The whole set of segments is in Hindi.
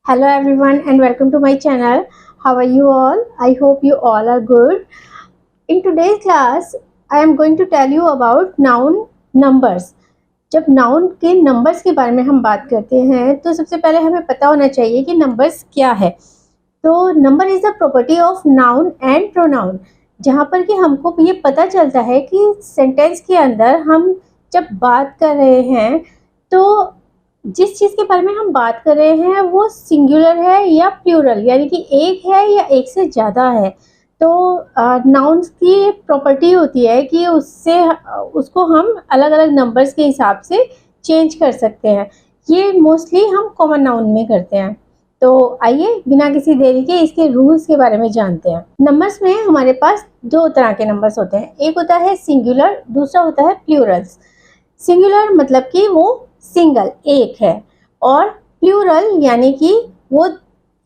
Hello everyone and welcome to my channel. How are you all? I hope you all are good. In today's class, I am going to tell you about noun numbers. जब नाउन के नंबर्स के बारे में हम बात करते हैं तो सबसे पहले हमें पता होना चाहिए कि नंबर्स क्या है। तो number is the property of noun and pronoun, जहाँ पर कि हमको ये पता चलता है कि सेंटेंस के अंदर हम जब बात कर रहे हैं तो जिस चीज़ के बारे में हम बात कर रहे हैं वो सिंगुलर है या प्लूरल, यानी कि एक है या एक से ज़्यादा है। तो नाउन्स की प्रॉपर्टी होती है कि उसको हम अलग अलग नंबर्स के हिसाब से चेंज कर सकते हैं। ये मोस्टली हम कॉमन नाउन में करते हैं। तो आइए बिना किसी देरी के इसके रूल्स के बारे में जानते हैं। नंबर्स में हमारे पास दो तरह के नंबर्स होते हैं, एक होता है सिंगुलर, दूसरा होता है प्लूरल्स। सिंगुलर मतलब कि वो सिंगल एक है, और प्लूरल यानी कि वो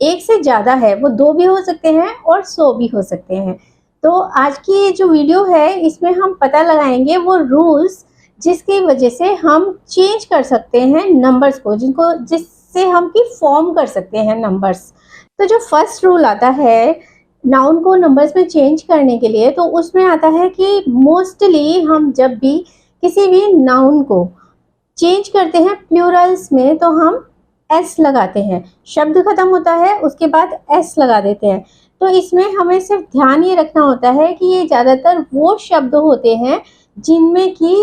एक से ज़्यादा है, वो दो भी हो सकते हैं और 100 भी हो सकते हैं। तो आज की ये जो वीडियो है इसमें हम पता लगाएंगे वो रूल्स जिसकी वजह से हम चेंज कर सकते हैं नंबर्स को, जिससे हम की फॉर्म कर सकते हैं नंबर्स। तो जो फर्स्ट रूल आता है नाउन को नंबर्स में चेंज करने के लिए, तो उसमें आता है कि मोस्टली हम जब भी किसी भी नाउन को चेंज करते हैं प्लूरल्स में तो हम एस लगाते हैं। शब्द खत्म होता है उसके बाद एस लगा देते हैं। तो इसमें हमें सिर्फ ध्यान ये रखना होता है कि ये ज़्यादातर वो शब्द होते हैं जिनमें कि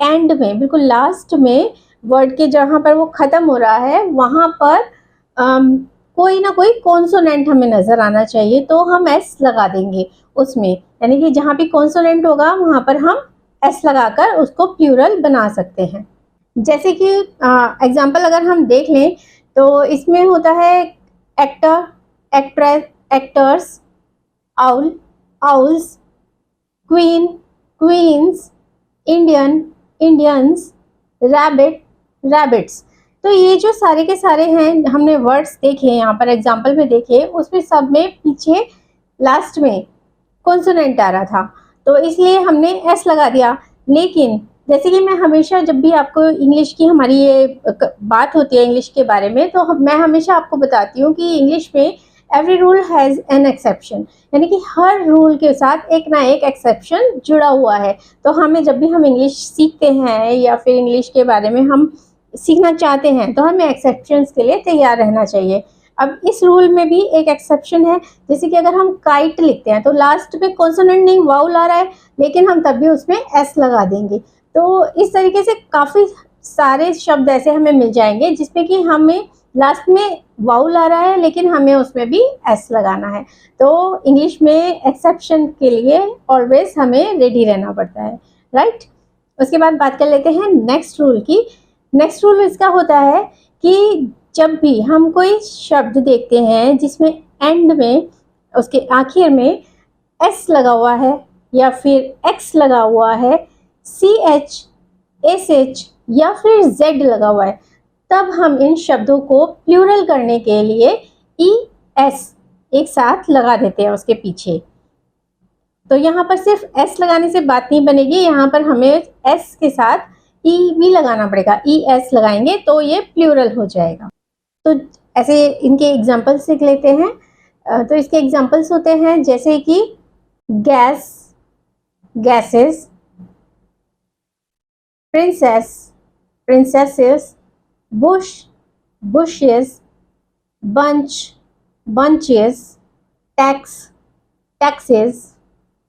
एंड में, बिल्कुल लास्ट में वर्ड के जहाँ पर वो ख़त्म हो रहा है वहाँ पर कोई ना कोई कॉन्सोनेंट हमें नज़र आना चाहिए, तो हम एस लगा देंगे उसमें। यानी कि जहाँ भी कॉन्सोनेंट होगा वहाँ पर हम एस लगाकर उसको प्लूरल बना सकते हैं। जैसे कि एग्जाम्पल अगर हम देख लें तो इसमें होता है actor, actress, actors, owl, owls, queen, queens, Indian, Indians, rabbit, rabbits. तो ये जो सारे के सारे हैं हमने वर्ड्स देखे यहाँ पर एग्जाम्पल में देखे, उसमें सब में पीछे लास्ट में कॉन्सोनेंट आ रहा था तो इसलिए हमने एस लगा दिया। लेकिन जैसे कि मैं हमेशा जब भी आपको इंग्लिश की हमारी ये बात होती है इंग्लिश के बारे में, तो मैं हमेशा आपको बताती हूँ कि इंग्लिश में every rule has an exception, यानी कि हर रूल के साथ एक ना एक एक्सेप्शन जुड़ा हुआ है। तो हमें जब भी हम इंग्लिश सीखते हैं या फिर इंग्लिश के बारे में हम सीखना चाहते हैं तो हमें एक्सेप्शंस के लिए तैयार रहना चाहिए। अब इस रूल में भी एक एक्सेप्शन है, जैसे कि अगर हम काइट लिखते हैं तो लास्ट में कॉन्सोनेंट नहीं वाउल आ रहा है, लेकिन हम तब भी उसमें एस लगा देंगे। तो इस तरीके से काफ़ी सारे शब्द ऐसे हमें मिल जाएंगे जिसमें कि हमें लास्ट में वाउल आ रहा है लेकिन हमें उसमें भी एस लगाना है। तो इंग्लिश में एक्सेप्शन के लिए ऑलवेज हमें रेडी रहना पड़ता है, राइट। उसके बाद बात कर लेते हैं नेक्स्ट रूल की। नेक्स्ट रूल इसका होता है कि जब भी हम कोई शब्द देखते हैं जिसमें एंड में, उसके आखिर में एस लगा हुआ है या फिर एक्स लगा हुआ है, सी एच, एस एच या फिर जेड लगा हुआ है, तब हम इन शब्दों को प्लूरल करने के लिए ई एस एक साथ लगा देते हैं उसके पीछे। तो यहाँ पर सिर्फ एस लगाने से बात नहीं बनेगी, यहाँ पर हमें एस के साथ ई भी लगाना पड़ेगा। ई एस लगाएंगे तो ये प्लूरल हो जाएगा। तो ऐसे इनके एग्जाम्पल्स देख लेते हैं। तो इसके एग्जाम्पल्स होते हैं जैसे कि gas, gases, princess, princesses, bush, bushes, bunch, bunches, tax, taxes,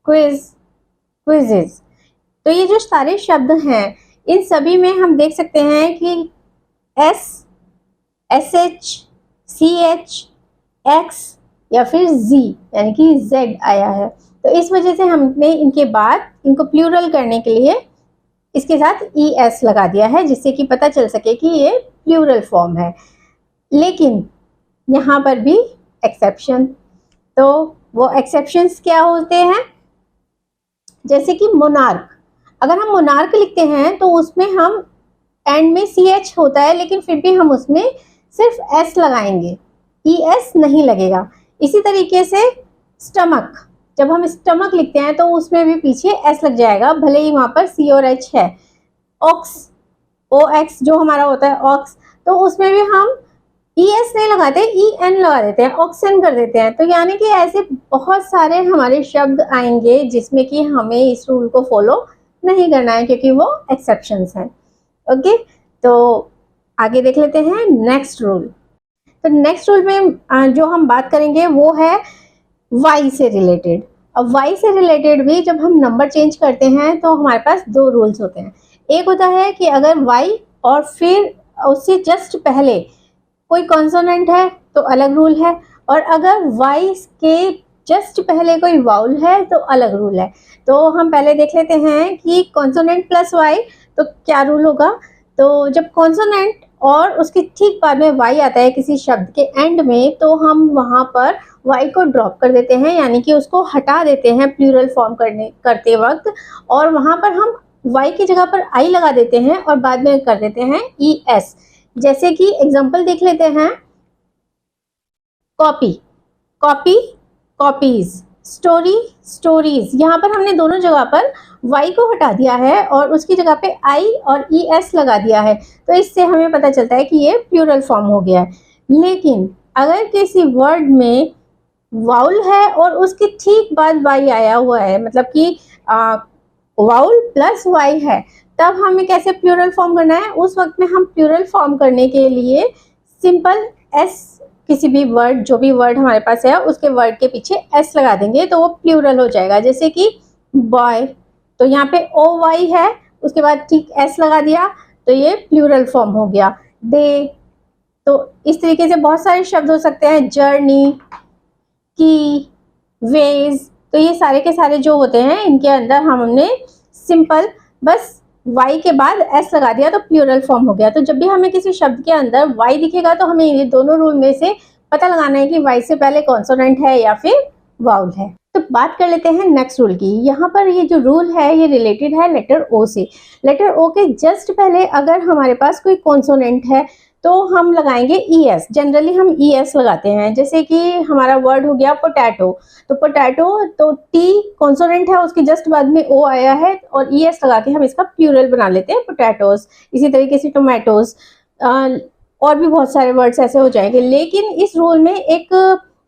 quiz, quizzes। तो ये जो सारे शब्द हैं इन सभी में हम देख सकते हैं कि S, S H, C H, X या फिर जी यानी कि जेड आया है। तो इस वजह से हमने इनके बाद इनको प्लूरल करने के लिए इसके साथ ई एस लगा दिया है, जिससे कि पता चल सके कि ये प्लूरल फॉर्म है। लेकिन यहाँ पर भी एक्सेप्शन, तो वो एक्सेप्शंस क्या होते हैं, जैसे कि मोनार्क। अगर हम मोनार्क लिखते हैं तो उसमें हम एंड में सी एच होता है लेकिन फिर भी हम उसमें सिर्फ एस लगाएंगे, ई एस नहीं लगेगा। इसी तरीके से स्टमक, जब हम स्टमक लिखते हैं तो उसमें भी पीछे एस लग जाएगा, भले ही वहाँ पर सी और एच है। ऑक्स, ओ एक्स जो हमारा होता है ऑक्स, तो उसमें भी हम ई एस नहीं लगाते, ई एन लगा देते हैं, ऑक्सन कर देते हैं। तो यानी कि ऐसे बहुत सारे हमारे शब्द आएंगे जिसमें कि हमें इस रूल को फॉलो नहीं करना है, क्योंकि वो एक्सेप्शंस हैं। ओके, तो आगे देख लेते हैं नेक्स्ट रूल। तो नेक्स्ट रूल में जो हम बात करेंगे वो है वाई से रिलेटेड। अब वाई से रिलेटेड भी जब हम नंबर चेंज करते हैं तो हमारे पास दो रूल्स होते हैं। एक होता है कि अगर वाई और फिर उससे जस्ट पहले कोई कॉन्सोनेंट है तो अलग रूल है, और अगर वाई के जस्ट पहले कोई वाउल है तो अलग रूल है। तो हम पहले देख लेते हैं कि कॉन्सोनेंट प्लस वाई तो क्या रूल होगा। तो जब कॉन्सोनेंट और उसके ठीक बाद में वाई आता है किसी शब्द के एंड में, तो हम वहाँ पर वाई को ड्रॉप कर देते हैं, यानी कि उसको हटा देते हैं प्लूरल फॉर्म करते वक्त, और वहाँ पर हम वाई की जगह पर आई लगा देते हैं और बाद में कर देते हैं ई एस। जैसे कि एग्जांपल देख लेते हैं, copy copy copies, story stories. यहाँ पर हमने दोनों जगह पर वाई को हटा दिया है और उसकी जगह पे आई और ई एस लगा दिया है। तो इससे हमें पता चलता है कि ये प्लूरल फॉर्म हो गया है। लेकिन अगर किसी वर्ड में वाउल है और उसके ठीक बाद वाई आया हुआ है, मतलब कि वाउल प्लस वाई है, तब हमें कैसे प्लूरल फॉर्म करना है। उस वक्त में हम प्लूरल फॉर्म करने के लिए सिंपल एस, किसी भी वर्ड, जो भी वर्ड हमारे पास है उसके वर्ड के पीछे एस लगा देंगे तो वो प्लूरल हो जाएगा। जैसे कि बॉय, तो यहाँ पे ओ वाई है, उसके बाद ठीक एस लगा दिया तो ये प्लूरल फॉर्म हो गया। डे, तो इस तरीके से बहुत सारे शब्द हो सकते हैं। जर्नी, की, वेज, तो ये सारे के सारे जो होते हैं इनके अंदर हमने सिंपल बस y के बाद s लगा दिया तो प्लूरल फॉर्म हो गया। तो जब भी हमें किसी शब्द के अंदर y दिखेगा तो हमें ये दोनों रूल में से पता लगाना है कि y से पहले कॉन्सोनेंट है या फिर वाउल है। तो बात कर लेते हैं नेक्स्ट रूल की। यहाँ पर ये जो रूल है ये रिलेटेड है लेटर ओ से। लेटर ओ के जस्ट पहले अगर हमारे पास कोई कॉन्सोनेंट है तो हम लगाएंगे ई एस। जनरली हम ई एस लगाते हैं। जैसे कि हमारा वर्ड हो गया पोटैटो, तो पोटैटो, तो टी कॉन्सोनेंट है, उसके जस्ट बाद में ओ आया है और ई एस लगा के हम इसका प्लूरल बना लेते हैं, पोटैटोज। इसी तरीके से टोमेटोज, और भी बहुत सारे वर्ड्स ऐसे हो जाएंगे। लेकिन इस रूल में एक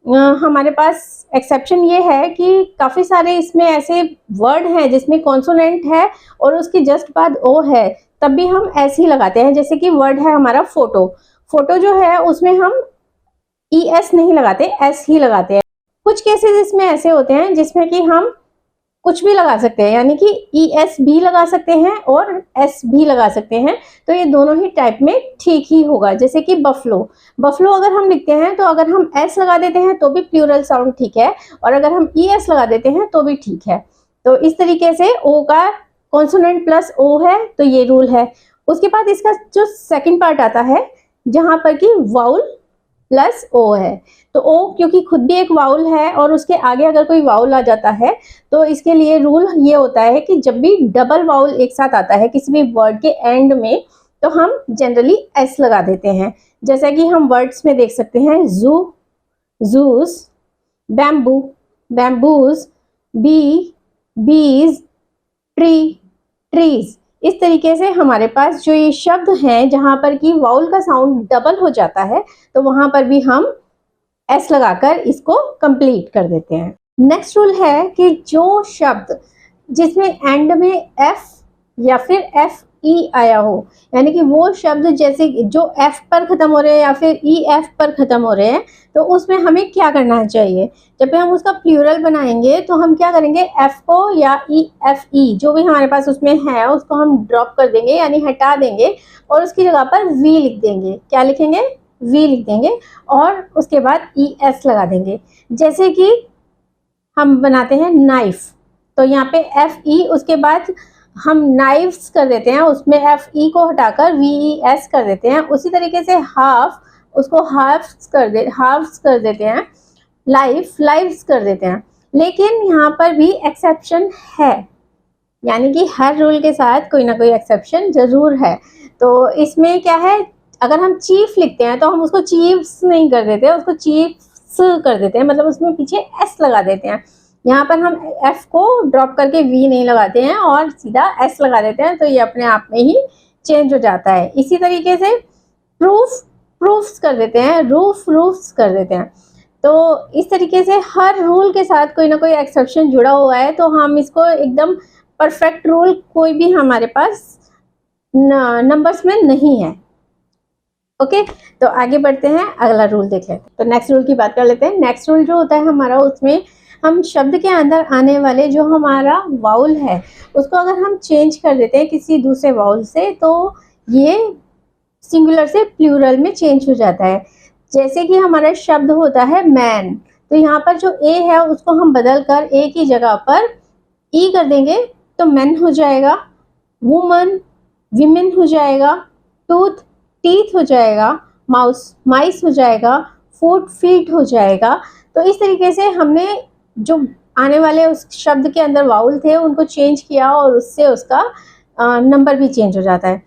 हमारे पास एक्सेप्शन ये है कि काफ़ी सारे इसमें ऐसे वर्ड हैं जिसमें कॉन्सोनेंट है और उसके जस्ट बाद ओ है, तब भी हम एस ही लगाते हैं। जैसे कि वर्ड है हमारा फोटो, फोटो जो है उसमें हम ई एस नहीं लगाते, एस ही लगाते हैं। कुछ केसेस इसमें ऐसे होते हैं जिसमें कि हम कुछ भी लगा सकते हैं, यानी कि ई एस भी लगा सकते हैं और एस भी लगा सकते हैं। तो ये दोनों ही टाइप में ठीक ही होगा। जैसे कि बफलो, बफलो अगर हम लिखते हैं तो अगर हम एस लगा देते हैं तो भी प्लूरल साउंड ठीक है, और अगर हम ई एस लगा देते हैं तो भी ठीक है। तो इस तरीके से ओ का कॉन्सोनेंट प्लस ओ है तो ये रूल है। उसके बाद इसका जो सेकंड पार्ट आता है जहां पर कि वाउल प्लस ओ है, तो ओ क्योंकि खुद भी एक वाउल है और उसके आगे अगर कोई वाउल आ जाता है तो इसके लिए रूल ये होता है कि जब भी डबल वाउल एक साथ आता है किसी भी वर्ड के एंड में तो हम जनरली एस लगा देते हैं। जैसा कि हम वर्ड्स में देख सकते हैं, जू, जूस, बैम्बू, बैम्बूज, बी, बीज, ट्री, ट्रीज। इस तरीके से हमारे पास जो ये शब्द हैं जहां पर कि वाउल का साउंड डबल हो जाता है तो वहां पर भी हम एस लगाकर इसको कंप्लीट कर देते हैं। नेक्स्ट रूल है कि जो शब्द जिसमें एंड में एफ या फिर एफ ई आया हो, यानी कि वो शब्द जैसे जो एफ पर खत्म हो रहे हैं या फिर ई एफ पर खत्म हो रहे हैं, तो उसमें हमें क्या करना चाहिए। जब भी हम उसका प्लूरल बनाएंगे तो हम क्या करेंगे, एफ को या ई एफ ई जो भी हमारे पास उसमें है उसको हम ड्रॉप कर देंगे, यानी हटा देंगे, और उसकी जगह पर वी लिख देंगे। क्या लिखेंगे, वी लिख देंगे, और उसके बाद ई एस लगा देंगे। जैसे कि हम बनाते हैं नाइफ, तो यहाँ पे एफ ई, उसके बाद हम नाइफ्स कर देते हैं, उसमें एफ ई को हटाकर वी ई एस कर देते हैं। उसी तरीके से हाफ, उसको हाफ्स कर देते हैं। लाइफ, लाइफ्स कर देते हैं। लेकिन यहाँ पर भी एक्सेप्शन है, यानी कि हर रूल के साथ कोई ना कोई एक्सेप्शन जरूर है। तो इसमें क्या है, अगर हम चीफ लिखते हैं तो हम उसको चीफ्स नहीं कर देते, उसको चीफ्स कर देते हैं, मतलब उसमें पीछे एस लगा देते हैं। यहाँ पर हम एफ को ड्रॉप करके वी नहीं लगाते हैं और सीधा एस लगा देते हैं, तो ये अपने आप में ही चेंज हो जाता है। इसी तरीके से प्रूफ प्रूफ्स कर देते हैं, रूफ्स कर देते हैं। तो इस तरीके से हर रूल के साथ कोई ना कोई एक्सेप्शन जुड़ा हुआ है, तो हम इसको एकदम परफेक्ट रूल कोई भी हमारे पास नंबर्स में नहीं है। ओके, तो आगे बढ़ते हैं, अगला रूल देख लेते हैं। तो नेक्स्ट रूल की बात कर लेते हैं। नेक्स्ट रूल जो होता है हमारा, उसमें हम शब्द के अंदर आने वाले जो हमारा वाउल है उसको अगर हम चेंज कर देते हैं किसी दूसरे वाउल से, तो ये सिंगुलर से प्लूरल में चेंज हो जाता है। जैसे कि हमारा शब्द होता है मैन, तो यहाँ पर जो ए है उसको हम बदल कर ए की जगह पर ई कर देंगे तो मैन हो जाएगा, वुमन विमेन हो जाएगा, टूथ टीथ हो जाएगा, माउस माइस हो जाएगा, फूड फीट हो जाएगा। तो इस तरीके से हमने जो आने वाले उस शब्द के अंदर वाउल थे उनको चेंज किया और उससे उसका नंबर भी चेंज हो जाता है।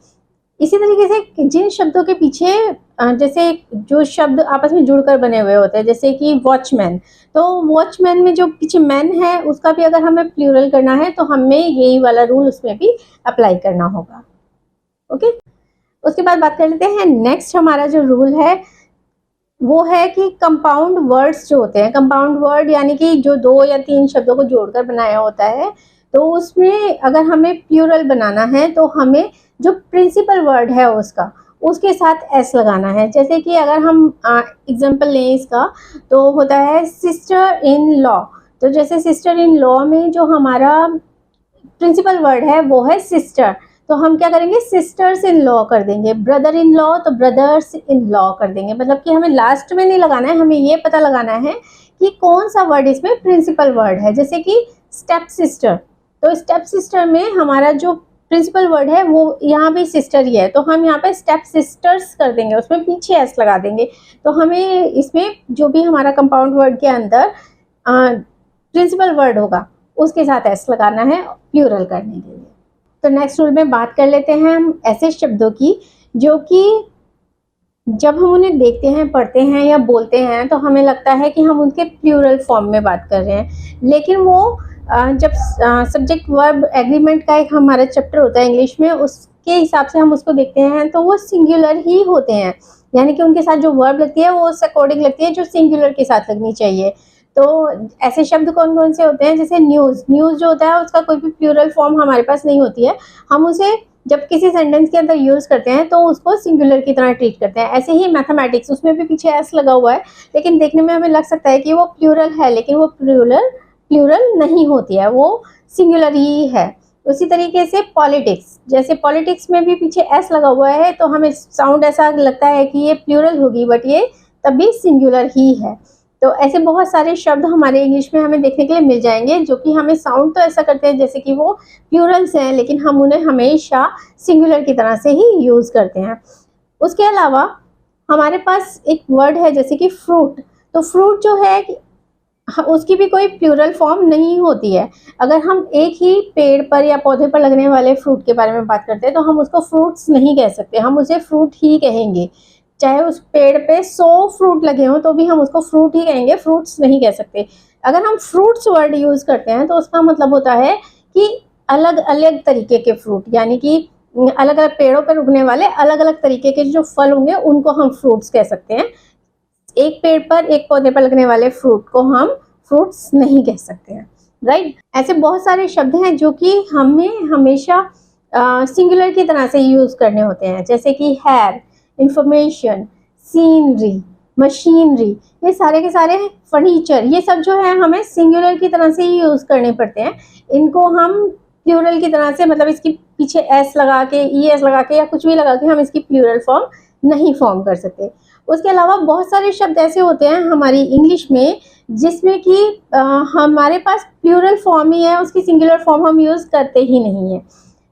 इसी तरीके से जिन शब्दों के पीछे जैसे जो शब्द आपस में जुड़कर बने हुए होते हैं, जैसे कि वॉचमैन, तो वॉचमैन में जो पीछे मैन है उसका भी अगर हमें प्लूरल करना है तो हमें यही वाला रूल उसमें भी अप्लाई करना होगा। ओके, उसके बाद बात कर लेते हैं। नेक्स्ट हमारा जो रूल है वो है कि कंपाउंड वर्ड्स जो होते हैं, कंपाउंड वर्ड यानी कि जो 2 या 3 शब्दों को जोड़कर बनाया होता है, तो उसमें अगर हमें प्लूरल बनाना है तो हमें जो प्रिंसिपल वर्ड है उसके साथ एस लगाना है। जैसे कि अगर हम एग्जांपल लें इसका, तो होता है सिस्टर इन लॉ। तो जैसे सिस्टर इन लॉ में जो हमारा प्रिंसिपल वर्ड है वो है सिस्टर, तो हम क्या करेंगे, सिस्टर्स इन लॉ कर देंगे। ब्रदर इन लॉ तो ब्रदर्स इन लॉ कर देंगे। मतलब कि हमें लास्ट में नहीं लगाना है, हमें ये पता लगाना है कि कौन सा वर्ड इसमें प्रिंसिपल वर्ड है। जैसे कि स्टेप सिस्टर, तो स्टेप सिस्टर में हमारा जो प्रिंसिपल वर्ड है वो यहाँ भी सिस्टर ही है, तो हम यहाँ पे स्टेप सिस्टर्स कर देंगे, उसमें पीछे एस लगा देंगे। तो हमें इसमें जो भी हमारा कंपाउंड वर्ड के अंदर प्रिंसिपल वर्ड होगा उसके साथ एस लगाना है प्लूरल करने के लिए। तो नेक्स्ट रूल में बात कर लेते हैं हम ऐसे शब्दों की जो कि जब हम उन्हें देखते हैं, पढ़ते हैं या बोलते हैं तो हमें लगता है कि हम उनके प्लूरल फॉर्म में बात कर रहे हैं, लेकिन वो जब सब्जेक्ट वर्ब एग्रीमेंट का एक हमारा चैप्टर होता है इंग्लिश में, उसके हिसाब से हम उसको देखते हैं तो वो सिंगुलर ही होते हैं। यानी कि उनके साथ जो वर्ब लगती है वो उस अकॉर्डिंग लगती है जो सिंगुलर के साथ लगनी चाहिए। तो ऐसे शब्द कौन कौन से होते हैं, जैसे न्यूज़, न्यूज़ जो होता है उसका कोई भी प्लूरल फॉर्म हमारे पास नहीं होती है, हम उसे जब किसी सेंटेंस के अंदर यूज़ करते हैं तो उसको सिंगुलर की तरह ट्रीट करते हैं। ऐसे ही मैथमेटिक्स, उसमें भी पीछे एस लगा हुआ है, लेकिन देखने में हमें लग सकता है कि वो प्लूरल है, लेकिन वो प्लूरल नहीं होती है, वो सिंगुलर ही है। उसी तरीके से पॉलिटिक्स, जैसे पॉलिटिक्स में भी पीछे एस लगा हुआ है तो हमें साउंड ऐसा लगता है कि ये प्लूरल होगी, बट ये तब भी सिंगुलर ही है। तो ऐसे बहुत सारे शब्द हमारे इंग्लिश में हमें देखने के लिए मिल जाएंगे जो कि हमें साउंड तो ऐसा करते हैं जैसे कि वो प्लूरल्स हैं, लेकिन हम उन्हें हमेशा सिंगुलर की तरह से ही यूज़ करते हैं। उसके अलावा हमारे पास एक वर्ड है जैसे कि फ्रूट, तो फ्रूट जो है उसकी भी कोई प्लूरल फॉर्म नहीं होती है। अगर हम एक ही पेड़ पर या पौधे पर लगने वाले फ्रूट के बारे में बात करते हैं तो हम उसको फ्रूट्स नहीं कह सकते, हम उसे फ्रूट ही कहेंगे। चाहे उस पेड़ पे 100 फ्रूट लगे हों तो भी हम उसको फ्रूट ही कहेंगे, फ्रूट्स नहीं कह सकते। अगर हम फ्रूट्स वर्ड यूज़ करते हैं तो उसका मतलब होता है कि अलग अलग तरीके के फ्रूट, यानी कि अलग अलग पेड़ों पर उगने वाले अलग अलग तरीके के जो फल होंगे उनको हम फ्रूट्स कह सकते हैं। एक पेड़ पर, एक पौधे पर लगने वाले फ्रूट को हम फ्रूट्स नहीं कह सकते हैं, राइट। ऐसे बहुत सारे शब्द हैं जो कि हमें हमेशा सिंगुलर की तरह से यूज़ करने होते हैं, जैसे कि हेयर, इंफॉर्मेशन, सीनरी, मशीनरी, ये सारे के सारे फर्नीचर, ये सब जो है हमें सिंगुलर की तरह से ही यूज़ करने पड़ते हैं। इनको हम प्लूरल की तरह से, मतलब इसकी पीछे एस लगा के, ई एस लगा के या कुछ भी लगा के हम इसकी प्लूरल फॉर्म नहीं फॉर्म कर सकते। उसके अलावा बहुत सारे शब्द ऐसे होते हैं हमारी इंग्लिश में जिसमें कि हमारे पास प्लूरल फॉर्म ही है, उसकी सिंगुलर फॉर्म हम यूज़ करते ही नहीं है।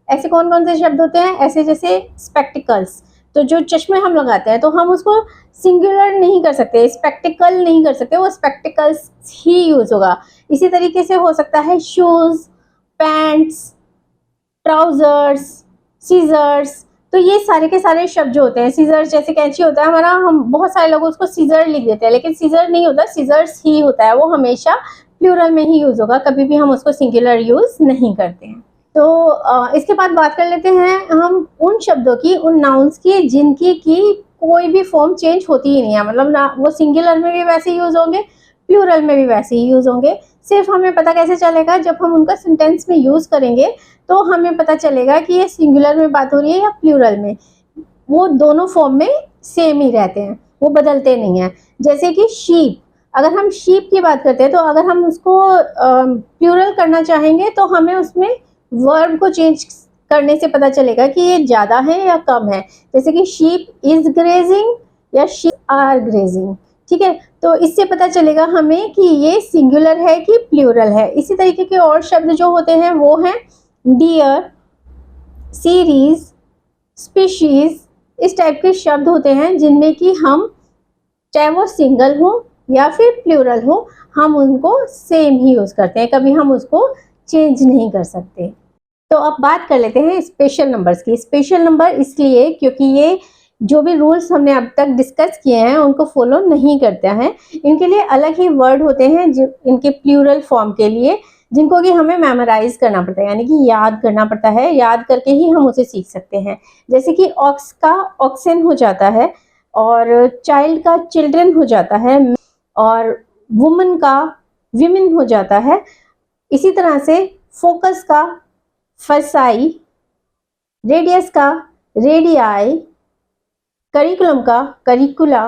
ऐसे कौन कौन से शब्द होते हैं, ऐसे जैसे स्पेक्टिकल्स, तो जो चश्मे हम लगाते हैं तो हम उसको सिंगुलर नहीं कर सकते, स्पेक्टिकल नहीं कर सकते, वो स्पेक्टिकल्स ही यूज़ होगा। इसी तरीके से हो सकता है शूज़, पैंट्स, ट्राउज़र्स, सीजर्स, तो ये सारे के सारे शब्द जो होते हैं, सीजर्स जैसे कैंची होता है हमारा, हम बहुत सारे लोग उसको सीजर लिख देते हैं, लेकिन सीजर नहीं होता, सीजर्स ही होता है, वो हमेशा प्लूरल में ही यूज़ होगा, कभी भी हम उसको सिंगुलर यूज़ नहीं करते हैं। तो इसके बाद बात कर लेते हैं हम उन शब्दों की, उन नाउन्स की जिनकी की कोई भी फॉर्म चेंज होती ही नहीं है, मतलब ना वो सिंगुलर में भी वैसे यूज होंगे, प्लूरल में भी वैसे ही यूज होंगे। सिर्फ हमें पता कैसे चलेगा, जब हम उनका सेंटेंस में यूज करेंगे तो हमें पता चलेगा कि ये सिंगुलर में बात हो रही है या प्लूरल में। वो दोनों फॉर्म में सेम ही रहते हैं, वो बदलते नहीं हैं। जैसे कि शीप, अगर हम शीप की बात करते हैं तो अगर हम उसको प्लूरल करना चाहेंगे तो हमें उसमें वर्ब को चेंज करने से पता चलेगा कि ये ज़्यादा है या कम है। जैसे कि शीप इज ग्रेजिंग या शीप आर ग्रेजिंग, ठीक है। तो इससे पता चलेगा हमें कि ये सिंगुलर है कि प्लूरल है। इसी तरीके के और शब्द जो होते हैं वो हैं डियर, सीरीज, स्पीशीज, इस टाइप के शब्द होते हैं जिनमें कि हम चाहे वो सिंगल हो या फिर प्लूरल हो, हम उनको सेम ही यूज करते हैं, कभी हम उसको चेंज नहीं कर सकते। तो अब बात कर लेते हैं स्पेशल नंबर्स की। स्पेशल नंबर इसलिए क्योंकि ये जो भी रूल्स हमने अब तक डिस्कस किए हैं उनको फॉलो नहीं करते हैं। इनके लिए अलग ही वर्ड होते हैं जो इनके प्लूरल फॉर्म के लिए, जिनको कि हमें मेमोराइज करना पड़ता है, यानी कि याद करना पड़ता है। याद करके ही हम उसे सीख सकते हैं। जैसे कि ऑक्स का ऑक्सन हो जाता है, और चाइल्ड का चिल्ड्रन हो जाता है, और वुमन का विमेन हो जाता है। इसी तरह से फोकस का फसाई, रेडियस का रेडियाई, करिकुलम का करिकुला,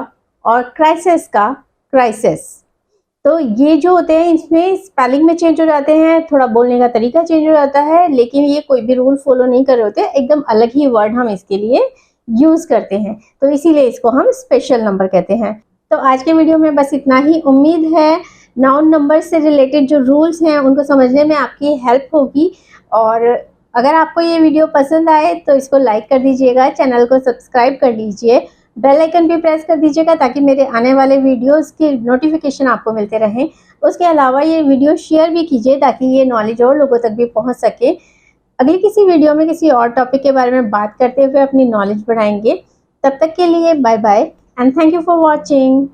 और क्राइसिस का क्राइसिस। तो ये जो होते हैं इसमें स्पेलिंग में चेंज हो जाते हैं, थोड़ा बोलने का तरीका चेंज हो जाता है, लेकिन ये कोई भी रूल फॉलो नहीं कर रहे होते, एकदम अलग ही वर्ड हम इसके लिए यूज करते हैं। तो इसीलिए इसको हम स्पेशल नंबर कहते हैं। तो आज के वीडियो में बस इतना ही। उम्मीद है नाउन नंबर से रिलेटेड जो रूल्स हैं उनको समझने में आपकी हेल्प होगी। और अगर आपको ये वीडियो पसंद आए तो इसको लाइक कर दीजिएगा, चैनल को सब्सक्राइब कर लीजिए, बेल आइकन भी प्रेस कर दीजिएगा ताकि मेरे आने वाले वीडियोस की नोटिफिकेशन आपको मिलते रहें। उसके अलावा ये वीडियो शेयर भी कीजिए ताकि ये नॉलेज और लोगों तक भी पहुंच सके। अगली किसी वीडियो में किसी और टॉपिक के बारे में बात करते हुए अपनी नॉलेज बढ़ाएंगे। तब तक के लिए bye bye and thank you for watching.